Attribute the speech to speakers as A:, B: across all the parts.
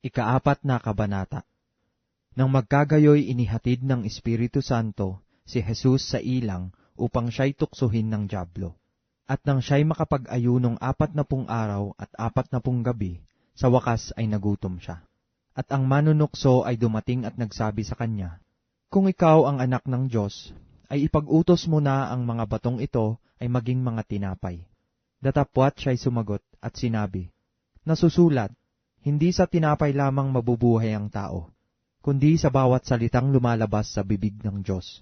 A: Ikaapat na kabanata. Nang magkagayoy inihatid ng Espiritu Santo si Jesus sa ilang upang siya'y tuksohin ng dyablo. At nang siya'y makapag-ayunong 40 araw at 40 gabi, sa wakas ay nagutom siya. At ang manunukso ay dumating at nagsabi sa kanya, "Kung ikaw ang anak ng Diyos, ay ipag-utos mo na ang mga batong ito ay maging mga tinapay." Datapwat siya'y sumagot at sinabi, "Nasusulat, hindi sa tinapay lamang mabubuhay ang tao, kundi sa bawat salitang lumalabas sa bibig ng Diyos."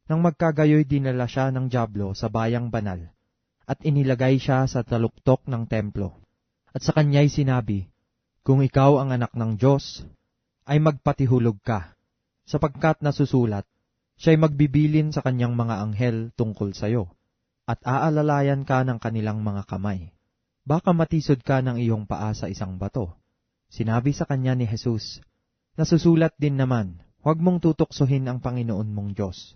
A: Nang magkagayoy dinala siya ng dyablo sa bayang banal, at inilagay siya sa taluktok ng templo. At sa kanya'y sinabi, "Kung ikaw ang anak ng Diyos, ay magpatihulog ka, sapagkat nasusulat, siya'y magbibilin sa kanyang mga anghel tungkol sayo, at aalalayan ka ng kanilang mga kamay. Baka matisod ka ng iyong paa sa isang bato." Sinabi sa kanya ni Jesus, "Nasusulat din naman, huwag mong tutuksohin ang Panginoon mong Diyos."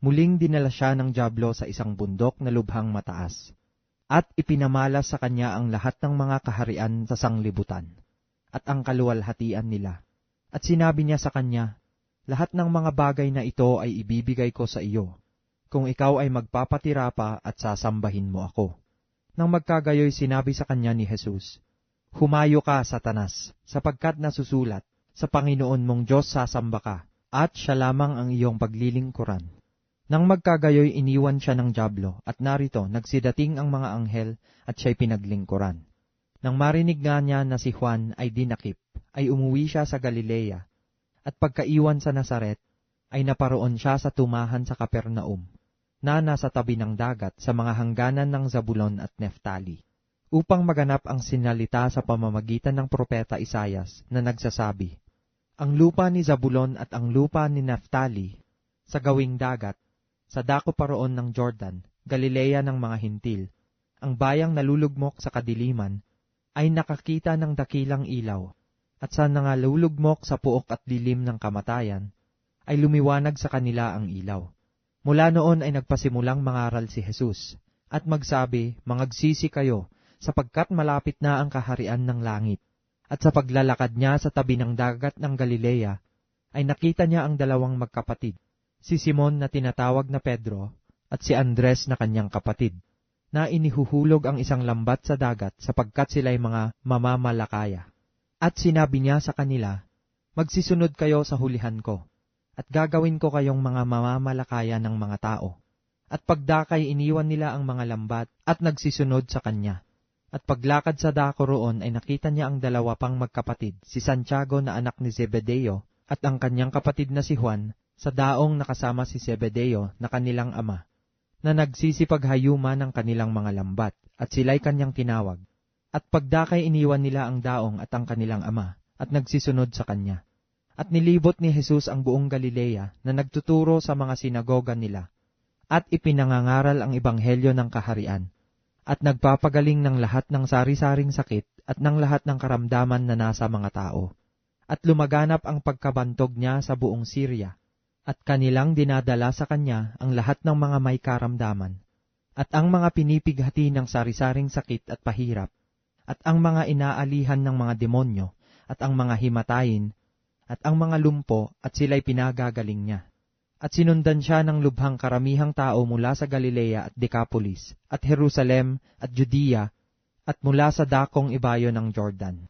A: Muling dinala siya ng dyablo sa isang bundok na lubhang mataas, at ipinamalas sa kanya ang lahat ng mga kaharian sa sanglibutan, at ang kaluwalhatian nila. At sinabi niya sa kanya, "Lahat ng mga bagay na ito ay ibibigay ko sa iyo, kung ikaw ay magpapatira pa at sasambahin mo ako." Nang magkagayoy sinabi sa kanya ni Jesus, "Humayo ka, Satanas, sapagkat nasusulat, sa Panginoon mong Diyos sasamba ka, at siya lamang ang iyong paglilingkuran." Nang magkagayoy iniwan siya ng dyablo, at narito nagsidating ang mga anghel at siya'y pinaglingkuran. Nang marinig nga niya na si Juan ay dinakip, ay umuwi siya sa Galilea, at pagkaiwan sa Nazaret, ay naparoon siya sa tumahan sa Capernaum, na nasa tabi ng dagat sa mga hangganan ng Zabulon at Neftali, upang maganap ang sinalita sa pamamagitan ng propeta Isayas na nagsasabi, "Ang lupa ni Zabulon at ang lupa ni Neftali, sa gawing dagat, sa dako paroon ng Jordan, Galilea ng mga hintil, ang bayang nalulugmok sa kadiliman, ay nakakita ng dakilang ilaw, at sa nangalulugmok sa puok at dilim ng kamatayan, ay lumiwanag sa kanila ang ilaw." Mula noon ay nagpasimulang mangaral si Jesus, at magsabi, "Mangagsisi kayo, sapagkat malapit na ang kaharian ng langit." At sa paglalakad niya sa tabi ng dagat ng Galilea, ay nakita niya ang dalawang magkapatid, si Simon na tinatawag na Pedro, at si Andres na kanyang kapatid, na inihuhulog ang isang lambat sa dagat sapagkat sila'y mga mamamalakaya. At sinabi niya sa kanila, "Magsisunod kayo sa hulihan ko, at gagawin ko kayong mga mamamalakaya ng mga tao." At pagdakay iniwan nila ang mga lambat at nagsisunod sa kanya. At paglakad sa dako roon ay nakita niya ang dalawa pang magkapatid, si Santiago na anak ni Zebedeo, at ang kanyang kapatid na si Juan, sa daong nakasama si Zebedeo na kanilang ama, na nagsisipaghayuma ng kanilang mga lambat, at sila'y kanyang tinawag. At pagdakay iniwan nila ang daong at ang kanilang ama, at nagsisunod sa kanya. At nilibot ni Jesus ang buong Galilea na nagtuturo sa mga sinagoga nila, at ipinangangaral ang ebanghelyo ng kaharian, at nagpapagaling ng lahat ng sari-saring sakit at ng lahat ng karamdaman na nasa mga tao. At lumaganap ang pagkabantog niya sa buong Syria, at kanilang dinadala sa kanya ang lahat ng mga may karamdaman, at ang mga pinipighati ng sari-saring sakit at pahirap, at ang mga inaalihan ng mga demonyo, at ang mga himatayin, at ang mga lumpo, at sila'y pinagagaling niya. At sinundan siya ng lubhang karamihang tao mula sa Galilea at Decapolis, at Jerusalem, at Judea, at mula sa dakong ibayo ng Jordan.